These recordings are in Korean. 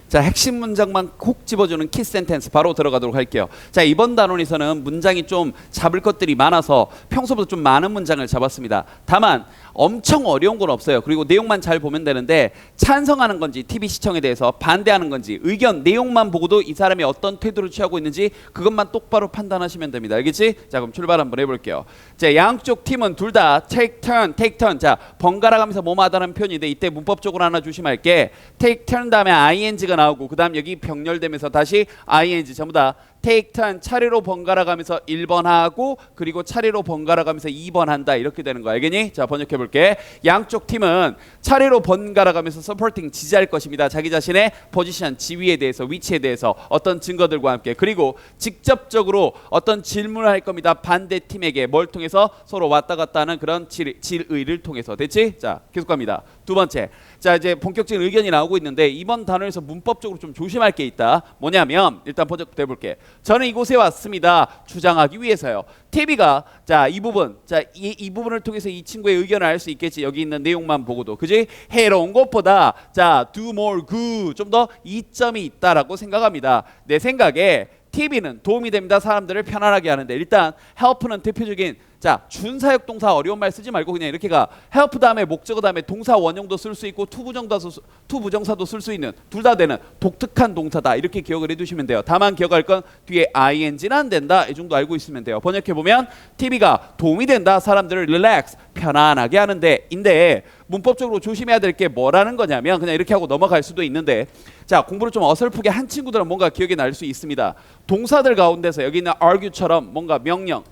자, 핵심 문장만 콕 집어주는 키 센텐스 바로 들어가도록 할게요. 자, 이번 단원에서는 문장이 좀 잡을 것들이 많아서 평소보다 좀 많은 문장을 잡았습니다. 다만 엄청 어려운 건 없어요. 그리고 내용만 잘 보면 되는데 찬성하는 건지 TV 시청에 대해서 반대하는 건지 의견 내용만 보고도 이 사람이 어떤 태도를 취하고 있는지 그것만 똑바로 판단하시면 됩니다. 알겠지? 자, 그럼 출발 한번 해볼게요. 자, 양쪽 팀은 둘 다 take turn. 자, 번갈아 가면서 뭐뭐 하다는 표현인데 이때 문법적으로 하나 조심할게. take turn 다음에 ing가 나오고 그 다음 여기 병렬되면서 다시 ing 전부 다 take turn 차례로 번갈아 가면서 1번 하고 그리고 차례로 번갈아 가면서 2번 한다 이렇게 되는 거 알겠니? 자, 번역해 볼게. 양쪽 팀은 차례로 번갈아 가면서 supporting 지지할 것입니다. 자기 자신의 포지션 지위에 대해서 위치에 대해서 어떤 증거들과 함께 그리고 직접적으로 어떤 질문을 할 겁니다. 반대 팀에게 뭘 통해서 서로 왔다 갔다 하는 그런 질의를 통해서 됐지? 자, 계속 갑니다. 두 번째. 자, 이제 본격적인 의견이 나오고 있는데 이번 단어에서 문법적으로 좀 조심할 게 있다. 뭐냐면 일단 번역부터 해볼게. 저는 이곳에 왔습니다. 주장하기 위해서요. TV가 자, 이 부분, 자, 이 부분을 통해서 이 친구의 의견을 알 수 있겠지. 여기 있는 내용만 보고도, 그지? 해로운 것보다 자, do more good 좀 더 이점이 있다라고 생각합니다. 내 생각에 TV는 도움이 됩니다. 사람들을 편안하게 하는데 일단 help는 대표적인 자, 준사역 동사 어려운 말 쓰지 말고 그냥 이렇게 가. help 다음에 목적어 다음에 동사 원형도 쓸 수 있고 투부정사도 쓸 수 있는 둘 다 되는 독특한 동사다. 이렇게 기억을 해두시면 돼요. 다만 기억할 건 뒤에 ing는 안 된다. 이 정도 알고 있으면 돼요. 번역해보면 TV가 도움이 된다. 사람들을 relax, 편안하게 하는데 인데 문법적으로 조심해야 될 게 뭐라는 거냐면 그냥 이렇게 하고 넘어갈 수도 있는데 자, 공부를 좀 어설프게 한 친구들은 뭔가 기억이 날 수 있습니다. 동사들 가운데서 여기 있는 argue처럼 뭔가 명령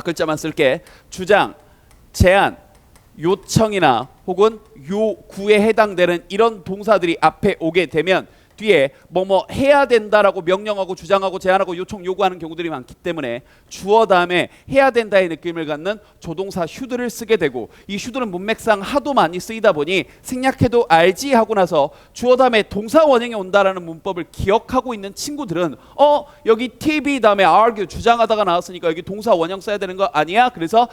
글자만 쓸게. 주장, 제안, 요청이나 혹은 요구에 해당되는 이런 동사들이 앞에 오게 되면 뒤에 뭐뭐 해야 된다라고 명령하고 주장하고 제안하고 요청 요구하는 경우들이 많기 때문에 주어 다음에 해야 된다의 느낌을 갖는 조동사 should를 쓰게 되고 이 should는 문맥상 하도 많이 쓰이다 보니 생략해도 알지 하고 나서 주어 다음에 동사 원형이 온다라는 문법을 기억하고 있는 친구들은 여기 TV 다음에 argue 주장하다가 나왔으니까 여기 동사 원형 써야 되는 거 아니야? 그래서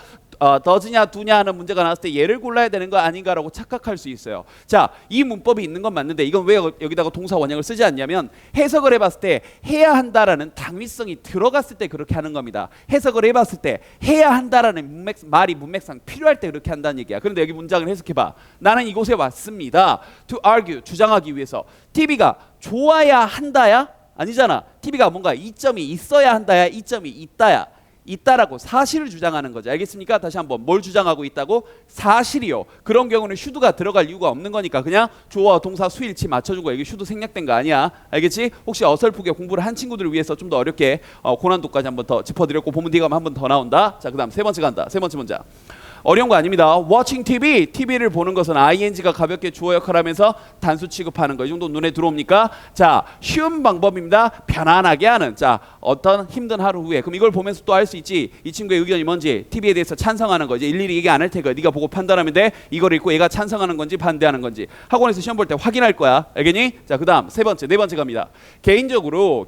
does냐 do냐 하는 문제가 나왔을 때 얘를 골라야 되는 거 아닌가라고 착각할 수 있어요. 자, 이 문법이 있는 건 맞는데 이건 왜 여기다가 동사 원형을 쓰지 않냐면 해석을 해봤을 때 해야 한다라는 당위성이 들어갔을 때 그렇게 하는 겁니다. 해석을 해봤을 때 해야 한다라는 말이 문맥상 필요할 때 그렇게 한다는 얘기야. 그런데 여기 문장을 해석해봐. 나는 이곳에 왔습니다. To argue 주장하기 위해서. TV가 좋아야 한다야? 아니잖아. TV가 뭔가 이점이 있어야 한다야? 이점이 있다라고 사실을 주장하는 거죠. 알겠습니까? 다시 한번 뭘 주장하고 있다고? 사실이요. 그런 경우는 should가 들어갈 이유가 없는 거니까 그냥 주어와 동사 수일치 맞춰주고 여기 should 생략된 거 아니야. 알겠지? 혹시 어설프게 공부를 한 친구들을 위해서 좀 더 어렵게 고난도까지 한번 더 짚어드렸고 보면 뒤가 한 번 더 나온다. 자, 그 다음 세 번째 간다. 세 번째 문장. 어려운 거 아닙니다. Watching TV, TV를 보는 것은 ing가 가볍게 주어 역할을 하면서 단수 취급하는 거. 이 정도 눈에 들어옵니까? 자, 쉬운 방법입니다. 편안하게 하는. 자, 어떤 힘든 하루 후에. 그럼 이걸 보면서 또 알 수 있지. 이 친구의 의견이 뭔지, TV에 대해서 찬성하는 거지. 일일이 얘기 안 할 테니까 네가 보고 판단하면 돼. 이걸 읽고 얘가 찬성하는 건지 반대하는 건지. 학원에서 시험 볼 때 확인할 거야. 알겠니? 자, 그 다음 세 번째, 네 번째 갑니다. 개인적으로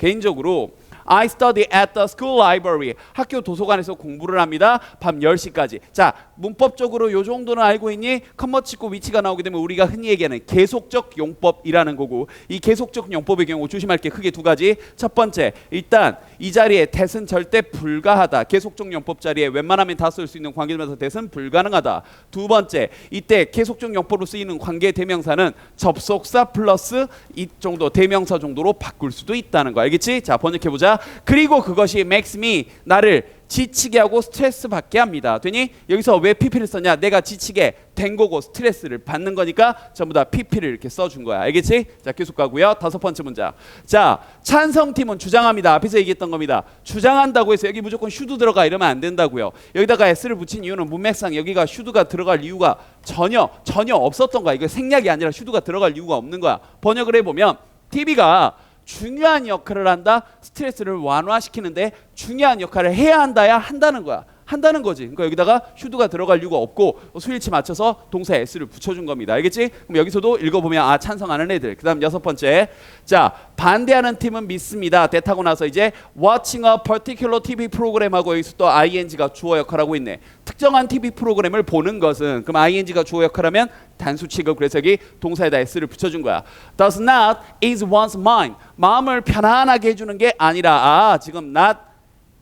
I study at the school library. 학교 도서관에서 공부를 합니다. 밤 10시까지. 자, 문법적으로 요 정도는 알고 있니? 컴마 찍고 위치가 나오게 되면 우리가 흔히 얘기하는 계속적 용법이라는 거고 이 계속적 용법의 경우 조심할 게 크게 두 가지. 첫 번째, 일단 이 자리에 that은 절대 불가하다. 계속적 용법 자리에 웬만하면 다 쓸 수 있는 관계대명사 that은 불가능하다. 두 번째, 이때 계속적 용법으로 쓰이는 관계 대명사는 접속사 플러스 이 정도 대명사 정도로 바꿀 수도 있다는 거 알겠지? 자, 번역해보자. 그리고 그것이 makes me 나를 지치게 하고 스트레스 받게 합니다. 되니? 여기서 왜 PP를 썼냐? 내가 지치게 된 거고 스트레스를 받는 거니까 전부 다 PP를 이렇게 써준 거야. 알겠지? 자, 계속 가고요. 다섯 번째 문장. 자, 찬성팀은 주장합니다. 앞에서 얘기했던 겁니다. 주장한다고 해서 여기 무조건 should 들어가 이러면 안 된다고요. 여기다가 s를 붙인 이유는 문맥상 여기가 should가 들어갈 이유가 전혀 없었던 거야. 이거 생략이 아니라 should가 들어갈 이유가 없는 거야. 번역을 해보면 TV가 중요한 역할을 한다. 스트레스를 완화시키는데 중요한 역할을 해야 한다야 한다는 거야. 한다는 거지. 그러니까 여기다가 should가 들어갈 이유가 없고 수일치 맞춰서 동사 s를 붙여준 겁니다. 알겠지? 그럼 여기서도 읽어보면 아 찬성하는 애들. 그 다음 6번째. 자 반대하는 팀은 믿습니다. 대타고 나서 이제 watching a particular TV 프로그램하고 여기서 또 ing가 주어 역할하고 있네. 특정한 TV 프로그램을 보는 것은 그럼 ing가 주어 역할하면 단수 취급. 그래서 여기 동사에다 s를 붙여준 거야. Does not is one's mind. 마음을 편안하게 해주는 게 아니라 아 지금 not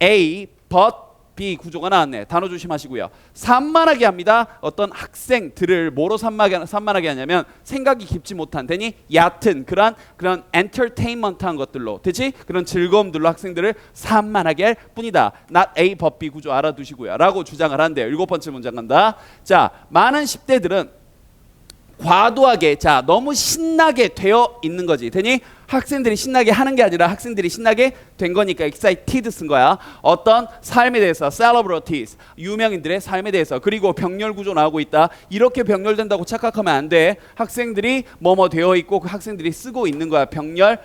A but B 구조가 나왔네. 단어 조심하시고요. 산만하게 합니다. 어떤 학생들을 뭐로 산만하게 하냐면 생각이 깊지 못한 되니 얕은 그런 엔터테인먼트한 것들로 되지? 그런 즐거움들로 학생들을 산만하게 할 뿐이다. not A but B 구조 알아두시고요. 라고 주장을 한대요. 7번째 문장 간다. 자 많은 10대들은 과도하게 자 너무 신나게 되어 있는 거지. 되니 학생들이 신나게 하는 게 아니라 학생들이 신나게 된 거니까 excited 쓴 거야. 어떤 삶에 대해서 celebrities 유명인들의 삶에 대해서. 그리고 병렬 구조 나오고 있다. 이렇게 병렬된다고 착각하면 안 돼. 학생들이 뭐뭐 되어 있고 그 학생들이 쓰고 있는 거야. 병렬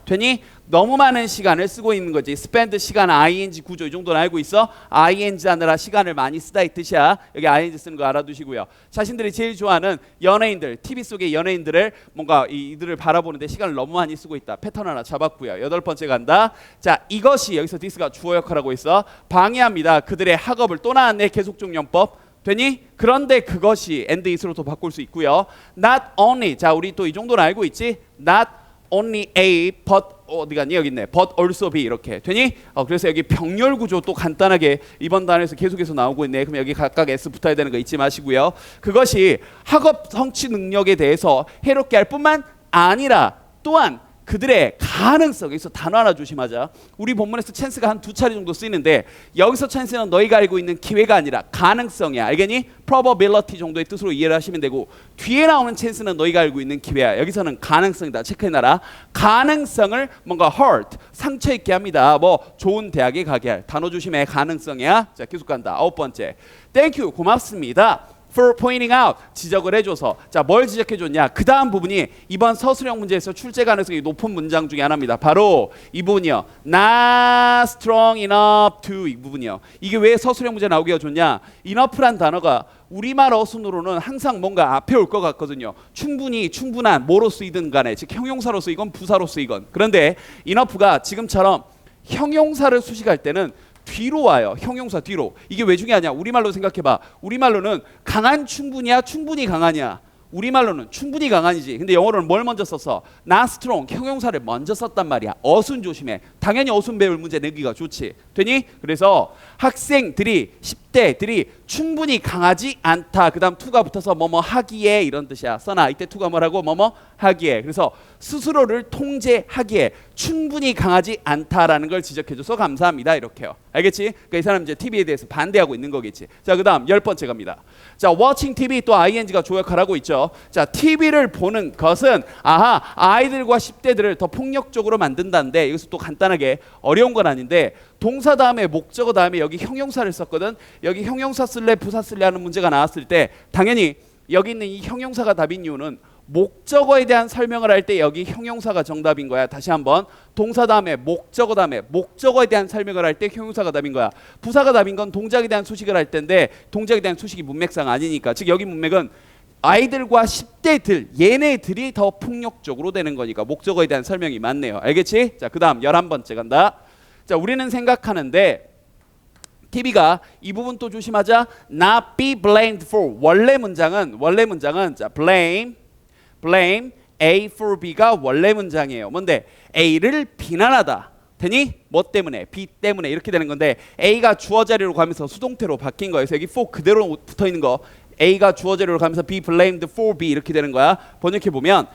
되니 너무 많은 시간을 쓰고 있는 거지. spend 시간 ing 구조 이 정도는 알고 있어. ing 하느라 시간을 많이 쓰다 이 뜻이야. 여기 ing 쓰는 거 알아두시고요. 자신들이 제일 좋아하는 연예인들, TV 속의 연예인들을 뭔가 이들을 바라보는데 시간을 너무 많이 쓰고 있다. 패턴 하나 잡았고요. 8번째 간다. 자 이것이 여기서 this가 주어 역할하고 있어. 방해합니다. 그들의 학업을 또 나왔네. 계속적 용법. 되니? 그런데 그것이 and is로 또 바꿀 수 있고요. Not only 자 우리 또 이 정도는 알고 있지. Not only A but 어디 갔니? 여기 있네. but also B 이렇게 되니? 그래서 여기 병렬 구조 또 간단하게 이번 단에서 계속해서 나오고 있네. 그럼 여기 각각 S 붙어야 되는 거 잊지 마시고요. 그것이 학업 성취 능력에 대해서 해롭게 할 뿐만 아니라 또한 그들의 가능성. 여기서 단어 하나 조심하자. 우리 본문에서 찬스가 한 2차례 정도 쓰이는데 여기서 찬스는 너희가 알고 있는 기회가 아니라 가능성이야. 알겠니? probability 정도의 뜻으로 이해를 하시면 되고 뒤에 나오는 찬스는 너희가 알고 있는 기회야. 여기서는 가능성이다. 체크해놔라. 가능성을 뭔가 hurt 상처 있게 합니다. 뭐 좋은 대학에 가게 할. 단어 조심해. 가능성이야. 자 계속 간다. 9번째. Thank you. 고맙습니다. for pointing out 지적을 해줘서 자 뭘 지적해줬냐. 그 다음 부분이 이번 서술형 문제에서 출제 가능성이 높은 문장 중에 하나입니다. 바로 이 부분이요. not strong enough to 이 부분이요. 이게 왜 서술형 문제 나오기가 좋냐. enough란 단어가 우리말 어순으로는 항상 뭔가 앞에 올 것 같거든요. 충분히 충분한 뭐로 쓰이든 간에 즉 형용사로 쓰이건 부사로 쓰이건. 그런데 enough가 지금처럼 형용사를 수식할 때는 뒤로 와요. 형용사 뒤로. 이게 왜 중요하냐. 우리말로 생각해봐. 우리말로는 강한 충분이야 충분히 강하냐. 우리말로는 충분히 강한이지. 근데 영어로는 뭘 먼저 썼어? not strong 형용사를 먼저 썼단 말이야. 어순 조심해. 당연히 어순 배울 문제 내기가 좋지. 되니? 그래서 학생들이 10대들이 충분히 강하지 않다. 그 다음 to가 붙어서 뭐뭐 하기에 이런 뜻이야. 써나 이때 to가 뭐라고? 뭐뭐 하기에. 그래서 스스로를 통제하기에 충분히 강하지 않다라는 걸 지적해줘서 감사합니다. 이렇게요. 알겠지? 그러니까 이 사람 이제 TV에 대해서 반대하고 있는 거겠지. 자, 그 다음 10번째 갑니다. 자, watching TV 또 ing가 조역을 하고 있죠. 자, TV를 보는 것은 아이들과 10대들을 더 폭력적으로 만든다는데 여기서 또 간단하게 어려운 건 아닌데 동사 다음에 목적어 다음에 여기 형용사를 썼거든. 여기 형용사 쓸래 부사 쓸래 하는 문제가 나왔을 때 당연히 여기 있는 이 형용사가 답인 이유는 목적어에 대한 설명을 할 때 여기 형용사가 정답인 거야. 다시 한번 동사 다음에 목적어 다음에 목적어에 대한 설명을 할 때 형용사가 답인 거야. 부사가 답인 건 동작에 대한 수식을 할 텐데 동작에 대한 수식이 문맥상 아니니까. 즉 여기 문맥은 아이들과 10대들 얘네들이 더 폭력적으로 되는 거니까 목적어에 대한 설명이 맞네요. 알겠지? 자, 그 다음 11번째 간다. 자, 우리는 생각하는데 TV가 이 부분 또 조심하자. not be blamed for 원래 문장은 자 blame A for B가 원래 문장이에요. 뭔데? A를 비난하다. 되니? 뭐 때문에? B 때문에 이렇게 되는 건데 A가 주어 자리로 가면서 수동태로 바뀐 거예요. 그래서 여기 for 그대로 붙어 있는 거 A가 주어 자리로 가면서 be blamed for B 이렇게 되는 거야. 번역해 보면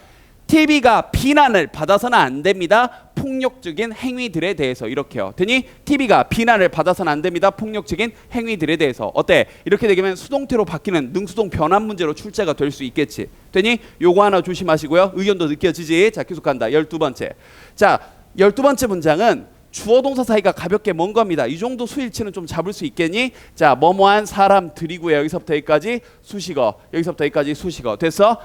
TV가 비난을 받아서는 안 됩니다. 폭력적인 행위들에 대해서 이렇게요. 되니? TV가 비난을 받아서는 안 됩니다. 폭력적인 행위들에 대해서. 어때? 이렇게 되면 수동태로 바뀌는 능수동 변환 문제로 출제가 될 수 있겠지. 되니? 요거 하나 조심하시고요. 의견도 느껴지지? 자, 계속 간다. 12번째. 자, 12번째 문장은 주어 동사 사이가 가볍게 먼 겁니다. 이 정도 수일치는 좀 잡을 수 있겠니? 자, 뭐뭐한 사람들이고요. 여기서부터 여기까지 수식어. 여기서부터 여기까지 수식어. 됐어?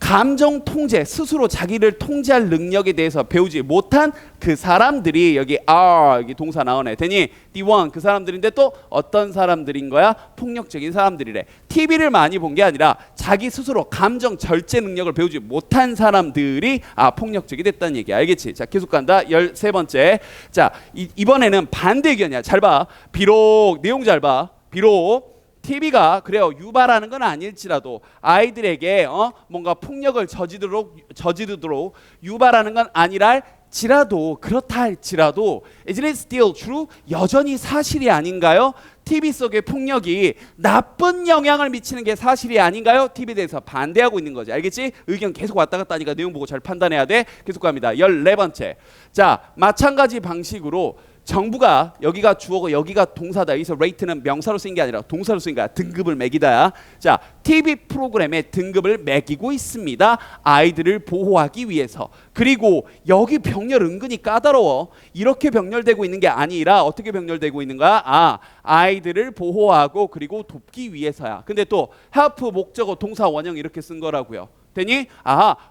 감정 통제, 스스로 자기를 통제할 능력에 대해서 배우지 못한 그 사람들이 여기 are 여기 동사 나오네. 되니 the one 그 사람들인데 또 어떤 사람들인 거야? 폭력적인 사람들이래. TV를 많이 본 게 아니라 자기 스스로 감정 절제 능력을 배우지 못한 사람들이 폭력적이 됐다는 얘기야. 알겠지? 자, 계속 간다. 13번째. 자, 이번에는 반대 의견이야. 잘 봐. 비록 내용 잘 봐. 비록 TV가 그래요 유발하는 건 아닐지라도 아이들에게 뭔가 폭력을 저지르도록 유발하는 건 아니랄지라도 그렇다 할지라도 is it still true? 여전히 사실이 아닌가요? TV 속의 폭력이 나쁜 영향을 미치는 게 사실이 아닌가요? TV에 대해서 반대하고 있는 거지. 알겠지? 의견 계속 왔다 갔다 하니까 내용 보고 잘 판단해야 돼. 계속 갑니다. 14번째. 자, 마찬가지 방식으로 정부가 여기가 주어고 여기가 동사다. 여기서 rate는 명사로 쓰인 게 아니라 동사로 쓰인 거야. 등급을 매기다야. 자, TV 프로그램에 등급을 매기고 있습니다. 아이들을 보호하기 위해서. 그리고 여기 병렬 은근히 까다로워. 이렇게 병렬되고 있는 게 아니라 어떻게 병렬되고 있는 거야? 아이들을 보호하고 그리고 돕기 위해서야. 근데 또 help 목적어 동사 원형 이렇게 쓴 거라고요. 되니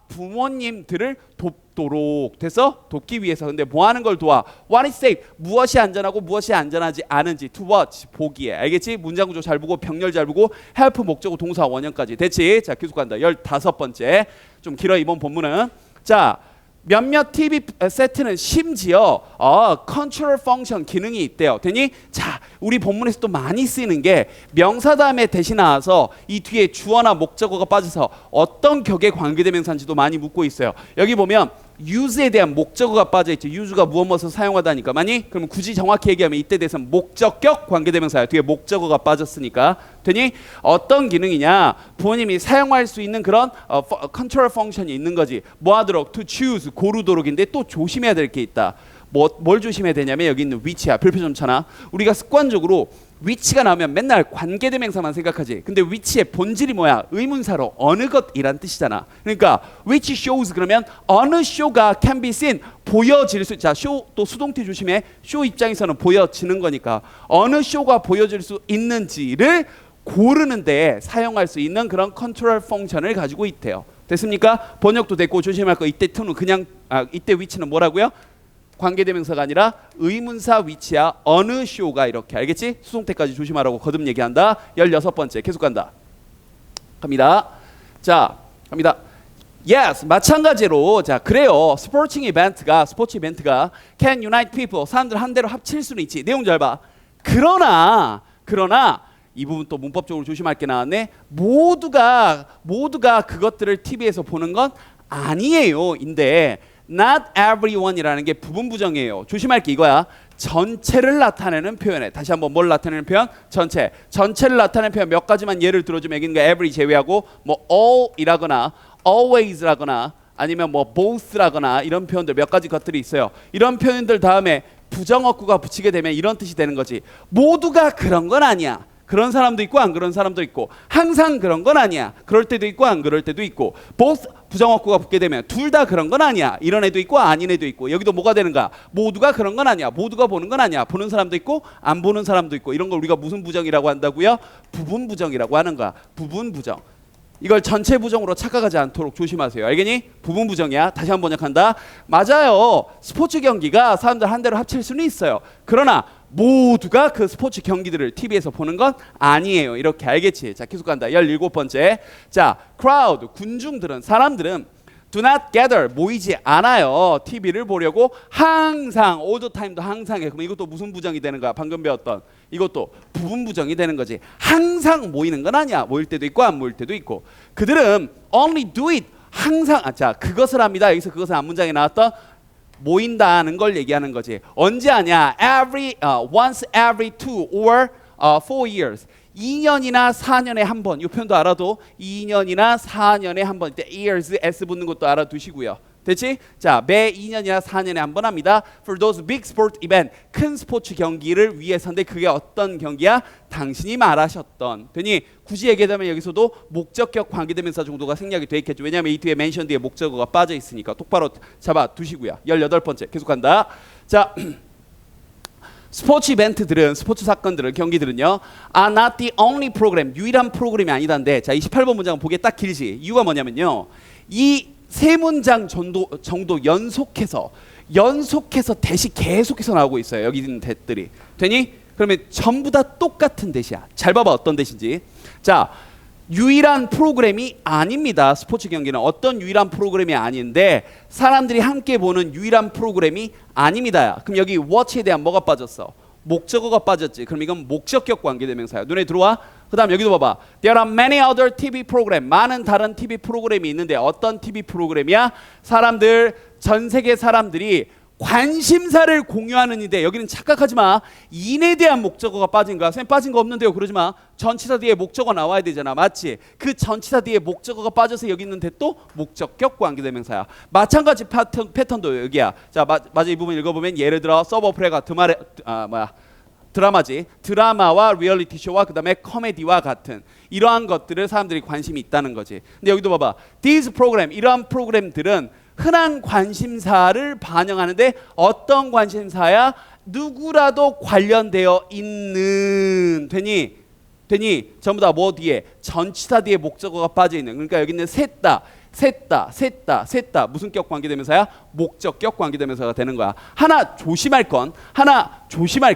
부모님들을 돕도록 돼서 돕기 위해서. 근데 뭐 하는 걸 도와? What is safe? 무엇이 안전하고 무엇이 안전하지 않은지 to watch 보기에. 알겠지? 문장 구조 잘 보고 병렬 잘 보고 help 목적어 동사 원형까지 됐지? 자, 계속 간다. 15번째. 좀 길어 이번 본문은. 자, 몇몇 TV 세트는 심지어 컨트롤 펑션 기능이 있대요. 되니 자, 우리 본문에서 또 많이 쓰이는 게 명사 다음에 대신 나와서 이 뒤에 주어나 목적어가 빠져서 어떤 격의 관계대명사인지도 많이 묻고 있어요. 여기 보면 use에 대한 목적어가 빠져있죠. use가 무엇을 사용하다니까 많이. 그러면 굳이 정확히 얘기하면 이때 대해서는 목적격 관계대명사야. 뒤에 목적어가 빠졌으니까. 되니 어떤 기능이냐? 부모님이 사용할 수 있는 그런 컨트롤 펑션이 있는 거지. 뭐 하도록? to choose 고르도록인데 또 조심해야 될 게 있다. 뭘 조심해야 되냐면 여기 있는 위치야. 별표 좀 쳐놔. 우리가 습관적으로 위치가 나오면 맨날 관계대명사만 생각하지. 근데 위치의 본질이 뭐야? 의문사로 어느 것이란 뜻이잖아. 그러니까 which shows 그러면 어느 show가 can be seen 보여질 수. 자, show 또 수동태 조심해. show 입장에서는 보여지는 거니까 어느 show가 보여질 수 있는지를 고르는데 사용할 수 있는 그런 컨트롤 펑션을 가지고 있대요. 됐습니까? 번역도 됐고 조심할 거. 이때 to는 그냥 이때 위치는 뭐라고요? 관계대명사가 아니라 의문사 위치야. 어느 쇼가 이렇게. 알겠지? 수동태까지 조심하라고 거듭 얘기한다. 16번째. 계속 간다. 갑니다. 자, 갑니다. Yes, 마찬가지로 자, 그래요. 스포츠 이벤트가 can unite people. 사람들 한 대로 합칠 수는 있지. 내용 잘 봐. 그러나 이 부분 또 문법적으로 조심할 게 나왔네. 모두가 그것들을 TV에서 보는 건 아니에요. 인데 not everyone이라는 게 부분 부정이에요. 조심할 게 이거야. 전체를 나타내는 표현에. 다시 한번 뭘 나타내는 표현? 전체를 나타내는 표현 몇 가지만 예를 들어주면 여기는 every 제외하고 뭐 all이라거나 always라거나 아니면 뭐 both라거나 이런 표현들 몇 가지 것들이 있어요. 이런 표현들 다음에 부정어구가 붙이게 되면 이런 뜻이 되는 거지. 모두가 그런 건 아니야. 그런 사람도 있고 안 그런 사람도 있고 항상 그런 건 아니야. 그럴 때도 있고 안 그럴 때도 있고 both 부정어구가 붙게 되면 둘 다 그런 건 아니야. 이런 애도 있고 아닌 애도 있고 여기도 뭐가 되는가? 모두가 그런 건 아니야. 모두가 보는 건 아니야. 보는 사람도 있고 안 보는 사람도 있고 이런 걸 우리가 무슨 부정이라고 한다고요? 부분 부정이라고 하는 거야. 부분 부정. 이걸 전체 부정으로 착각하지 않도록 조심하세요. 알겠니? 부분 부정이야. 다시 한번 번역한다. 맞아요. 스포츠 경기가 사람들 한 대로 합칠 수는 있어요. 그러나 모두가 그 스포츠 경기들을 TV에서 보는 건 아니에요. 이렇게 알겠지? 자, 계속 간다. 17번째. 자, crowd, 군중들은, 사람들은 do not gather, 모이지 않아요. TV를 보려고 항상, all the time도 항상 해. 그럼 이것도 무슨 부정이 되는 거야? 방금 배웠던. 이것도 부분 부정이 되는 거지. 항상 모이는 건 아니야. 모일 때도 있고 안 모일 때도 있고. 그들은 only do it, 항상, 자, 그것을 합니다. 여기서 그것은 앞문장에 나왔던 모인다는 걸 얘기하는 거지. 언제 하냐? Once every 2 or 4 years. 2년이나 4년에 한 번. 이 표현도 알아도 2년이나 4년에 한 번. 이때 years s 붙는 것도 알아두시고요. 됐지? 자, 매 2년이나 4년에 한 번 합니다. For those big sport event, 큰 스포츠 경기를 위해서인데 그게 어떤 경기야? 당신이 말하셨던. 되니 굳이 얘기하자면 여기서도 목적격 관계대명사 정도가 생략이 돼 있겠죠. 왜냐하면 이 뒤에 mention 뒤에 목적어가 빠져 있으니까 똑바로 잡아 두시고요. 18번째 계속 간다. 자, 스포츠 이벤트들은, 스포츠 사건들은, 경기들은요, are not the only program, 유일한 프로그램이 아니다인데, 자, 28번 문장은 보기에 딱 길지. 이유가 뭐냐면요, 이 세 문장 정도 연속해서 대시 계속해서 나오고 있어요. 여기 있는 대들이. 되니? 그러면 전부 다 똑같은 대시야. 잘 봐봐 어떤 대시인지. 자, 유일한 프로그램이 아닙니다. 스포츠 경기는 어떤 유일한 프로그램이 아닌데 사람들이 함께 보는 유일한 프로그램이 아닙니다. 그럼 여기 watch에 대한 뭐가 빠졌어? 목적어가 빠졌지. 그럼 이건 목적격 관계대명사야. 눈에 들어와? 그 다음 여기도 봐봐. There are many other TV program. 많은 다른 TV 프로그램이 있는데 어떤 TV 프로그램이야? 사람들, 전 세계 사람들이 관심사를 공유하는 인데 여기는 착각하지 마. 인에 대한 목적어가 빠진 거야. 선생님 빠진 거 없는데요. 그러지 마. 전치사 뒤에 목적어 나와야 되잖아. 맞지? 그 전치사 뒤에 목적어가 빠져서 여기 있는데 또 목적격 관계대명사야. 마찬가지 패턴도 여기야. 자, 맞아. 이 부분 읽어보면 예를 들어 서버프레가 드라마지. 드라마와 리얼리티 쇼와 그 다음에 코미디와 같은 이러한 것들을 사람들이 관심이 있다는 거지. 근데 여기도 봐봐. These program, 이러한 프로그램들은 흔한 관심사를 반영하는데 어떤 관심사야? 누구라도 관련되어 있는. 되니? 전부 다 뭐 뒤에? 전치사 뒤에 목적어가 빠져 있는. 그러니까 여기는 셋다 무슨 격 관계대명사야? 목적격 관계대명사가 되는 거야. 하나 조심할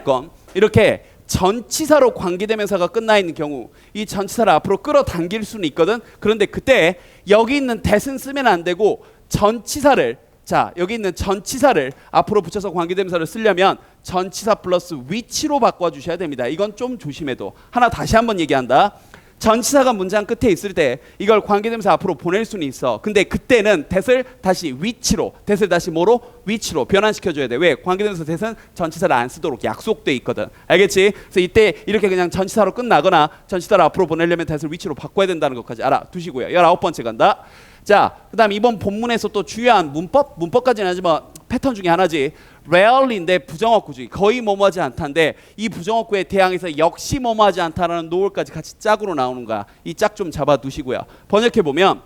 건 이렇게 전치사로 관계대명사가 끝나 있는 경우 이 전치사를 앞으로 끌어당길 수는 있거든. 그런데 그때 여기 있는 that은 쓰면 안 되고 전치사를, 자 여기 있는 전치사를 앞으로 붙여서 관계대명사를 쓰려면 전치사 플러스 which로 바꿔주셔야 됩니다. 이건 좀 조심해도. 하나 다시 한번 얘기한다. 전치사가 문장 끝에 있을 때 이걸 관계대명사 앞으로 보낼 수는 있어. 근데 그때는 that을 다시 which로, that을 다시 뭐로? which로 변환시켜줘야 돼. 왜? 관계대명사 that은 전치사를 안 쓰도록 약속돼 있거든. 알겠지? 그래서 이때 이렇게 그냥 전치사로 끝나거나 전치사를 앞으로 보내려면 that을 which로 바꿔야 된다는 것까지 알아두시고요. 19번째 간다. 자, 그 다음 이번 본문에서 또 중요한 문법까지는 하지만 패턴 중에 하나지. rarely인데 부정어구지. 거의 뭐뭐하지 않다인데 이 부정어구에 대항해서 역시 뭐뭐하지 않다라는 노을까지 같이 짝으로 나오는 거야. 이 짝 좀 잡아두시고요. 번역해보면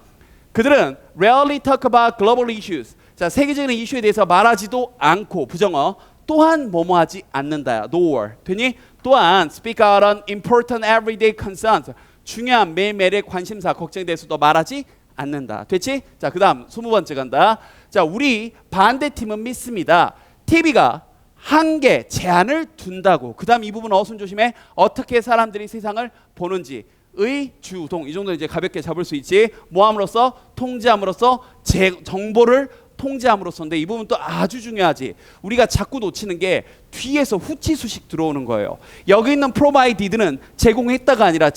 그들은 rarely talk about global issues. 자, 세계적인 이슈에 대해서 말하지도 않고 부정어 또한 뭐뭐하지 않는다야. nor. 되니? 또한 speak out on important everyday concerns. 중요한 매일매일의 관심사, 걱정에 대해서도 말하지 않는다. 됐지? 자, 그 다음 20번째 간다. 자, 우리 반대팀은 믿습니다. TV가 한계, 제한을 둔다고. 그 다음 이 부분 어순 조심해. 어떻게 사람들이 세상을 보는지. 의, 주, 동. 이 정도 이제 가볍게 잡을 수 있지. 뭐함으로써? 통제함으로써, 정보를 통제함으로써인데 이 부분 또 아주 중요하지. 우리가 자꾸 놓치는 게 뒤에서 후치수식 들어오는 거예요. 여기 있는 provided는 제공했다가 아니라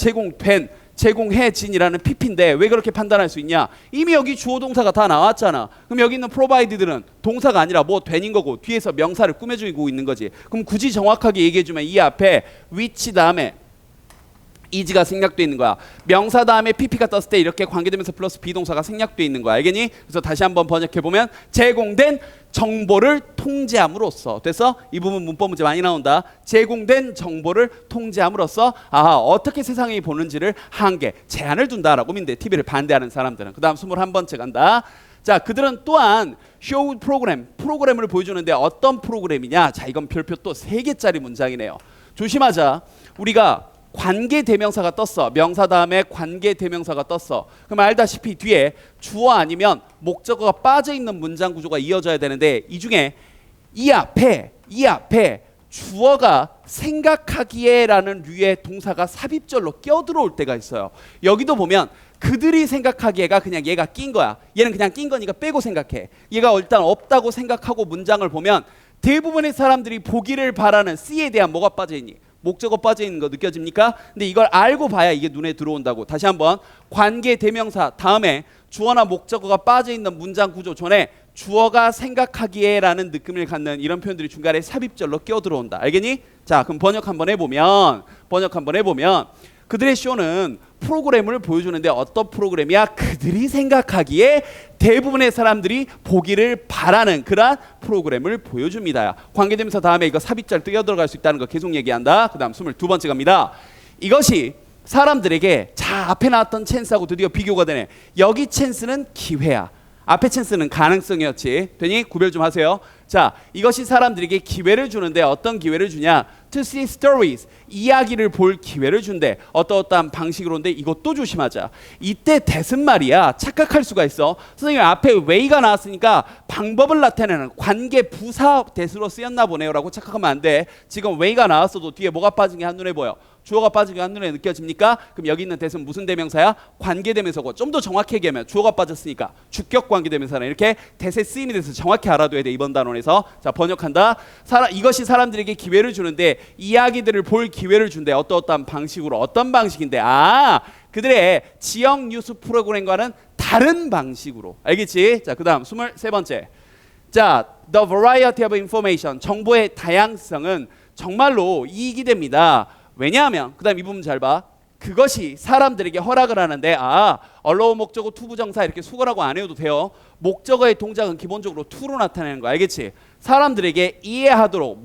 제공해진이라는 PP인데 왜 그렇게 판단할 수 있냐? 이미 여기 주어 동사가 다 나왔잖아. 그럼 여기 있는 provided는 동사가 아니라 뭐 된인 거고 뒤에서 명사를 꾸며주고 있는 거지. 그럼 굳이 정확하게 얘기해주면 이 앞에 which 다음에 is가 생략되어 있는 거야. 명사 다음에 pp가 떴을 때 이렇게 관계대명사 플러스 비동사가 생략되어 있는 거야. 알겠니? 그래서 다시 한번 번역해보면 제공된 정보를 통제함으로써. 됐어? 이 부분 문법 문제 많이 나온다. 제공된 정보를 통제함으로써 어떻게 세상이 보는지를 한계, 제한을 둔다라고 믿는데 TV를 반대하는 사람들은. 그 다음 21번째 간다. 자, 그들은 또한 쇼 프로그램을 보여주는데 어떤 프로그램이냐? 자, 이건 별표 또 3개짜리 문장이네요. 조심하자. 우리가 관계대명사가 떴어. 명사 다음에 관계대명사가 떴어. 그럼 알다시피 뒤에 주어 아니면 목적어가 빠져있는 문장 구조가 이어져야 되는데 이 중에 이 앞에 주어가 생각하기에 라는 류의 동사가 삽입절로 껴들어올 때가 있어요. 여기도 보면 그들이 생각하기에가 그냥 얘가 낀 거야. 얘는 그냥 낀 거니까 빼고 생각해. 얘가 일단 없다고 생각하고 문장을 보면 대부분의 사람들이 보기를 바라는 C에 대한 뭐가 빠져있니? 목적어 빠져 있는 거 느껴집니까? 근데 이걸 알고 봐야 이게 눈에 들어온다고. 다시 한번 관계 대명사 다음에 주어나 목적어가 빠져 있는 문장 구조 전에 주어가 생각하기에라는 느낌을 갖는 이런 표현들이 중간에 삽입절로 끼어 들어온다. 알겠니? 자, 그럼 번역 한번 해보면 그들의 쇼는 프로그램을 보여주는데 어떤 프로그램이야? 그들이 생각하기에 대부분의 사람들이 보기를 바라는 그런 프로그램을 보여줍니다. 관계대명사 다음에 이거 삽입절 뛰어들어갈 수 있다는 거 계속 얘기한다. 그 다음 22번째 갑니다. 이것이 사람들에게 자 앞에 나왔던 찬스하고 드디어 비교가 되네. 여기 찬스는 기회야. 앞에 찬스는 가능성이었지. 되니? 구별 좀 하세요. 자, 이것이 사람들에게 기회를 주는데 어떤 기회를 주냐? to see stories. 이야기를 볼 기회를 준대. 어떠한 방식으로인데 이것도 조심하자. 이때 that은 말이야. 착각할 수가 있어. 선생님 앞에 way가 나왔으니까 방법을 나타내는 관계 부사 that으로 쓰였나 보네요라고 착각하면 안 돼. 지금 way가 나왔어도 뒤에 뭐가 빠진 게 한눈에 보여. 주어가 빠진 게 한눈에 느껴집니까? 그럼 여기 있는 that은 무슨 대명사야? 관계대명사고 좀 더 정확히 얘기하면 주어가 빠졌으니까 주격 관계대명사는 이렇게 that의 쓰임에 대해서 정확히 알아둬야 돼. 이번 단원에서. 자, 번역한다. 이것이 사람들에게 기회를 주는데 이야기들을 볼 기회를 준대. 어떠한 방식으로. 어떤 방식인데? 그들의 지역 뉴스 프로그램과는 다른 방식으로. 알겠지? 자, 그 다음 23번째. 자, the variety of information. 정보의 다양성은 정말로 이익이 됩니다. 왜냐하면 그 다음 이 부분 잘 봐. 그것이 사람들에게 허락을 하는데 언어 목적어 투부정사 이렇게 수거라고 안 해도 돼요. 목적어의 동작은 기본적으로 to로 나타내는 거 알겠지? 사람들에게 이해하도록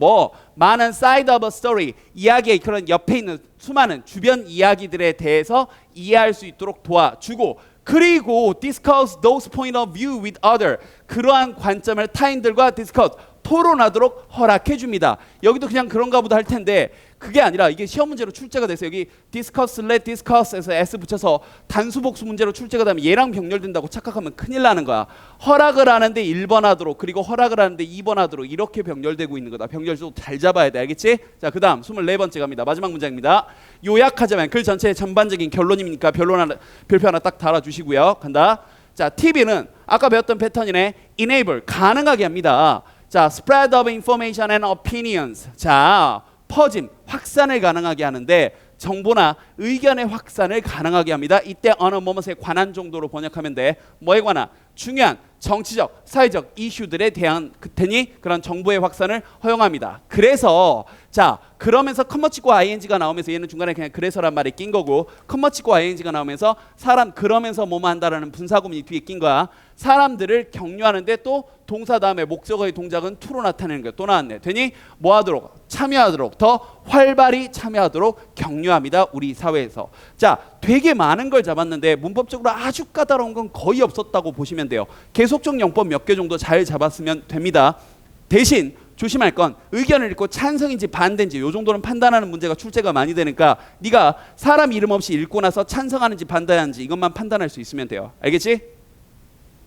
많은 side of a story 이야기의 그런 옆에 있는 수많은 주변 이야기들에 대해서 이해할 수 있도록 도와주고 그리고 discuss those point of view with other 그러한 관점을 타인들과 discuss 토론하도록 허락해 줍니다. 여기도 그냥 그런가 보다 할 텐데 그게 아니라 이게 시험 문제로 출제가 돼서 여기 discuss, let discuss에서 s 붙여서 단수 복수 문제로 출제가 되면 얘랑 병렬된다고 착각하면 큰일 나는 거야. 허락을 하는데 1번 하도록 그리고 허락을 하는데 2번 하도록 이렇게 병렬되고 있는 거다. 병렬도 잘 잡아야 돼. 알겠지? 자, 그 다음 24번째 갑니다. 마지막 문장입니다. 요약하자면 글 전체의 전반적인 결론이니까 별표 하나 딱 달아주시고요. 간다. 자, TV는 아까 배웠던 패턴이네. enable 가능하게 합니다. 자, spread of information and opinions. 자, 퍼짐, 확산을 가능하게 하는데 정보나 의견의 확산을 가능하게 합니다. 이때 어느 뭐뭐에 관한 정도로 번역하면 돼. 뭐에 관한? 중요한 정치적, 사회적 이슈들에 대한 그런 정보의 확산을 허용합니다. 그래서 자, 그러면서 컴머치고 ing가 나오면서 얘는 중간에 그냥 그래서란 말이 낀 거고 컴머치고 ing가 나오면서 사람 그러면서 뭐뭐 한다라는 분사구문이 뒤에 낀 거야. 사람들을 격려하는데 또 동사 다음에 목적어의 동작은 to로 나타내는 거야. 또 나왔네. 되니 뭐 하도록? 참여하도록 더 활발히 참여하도록 격려합니다. 우리 사회에서. 자, 되게 많은 걸 잡았는데 문법적으로 아주 까다로운 건 거의 없었다고 보시면 돼요. 계속적 용법 몇 개 정도 잘 잡았으면 됩니다. 대신 조심할 건 의견을 읽고 찬성인지 반대인지 요 정도는 판단하는 문제가 출제가 많이 되니까 네가 사람 이름 없이 읽고 나서 찬성하는지 반대하는지 이것만 판단할 수 있으면 돼요. 알겠지?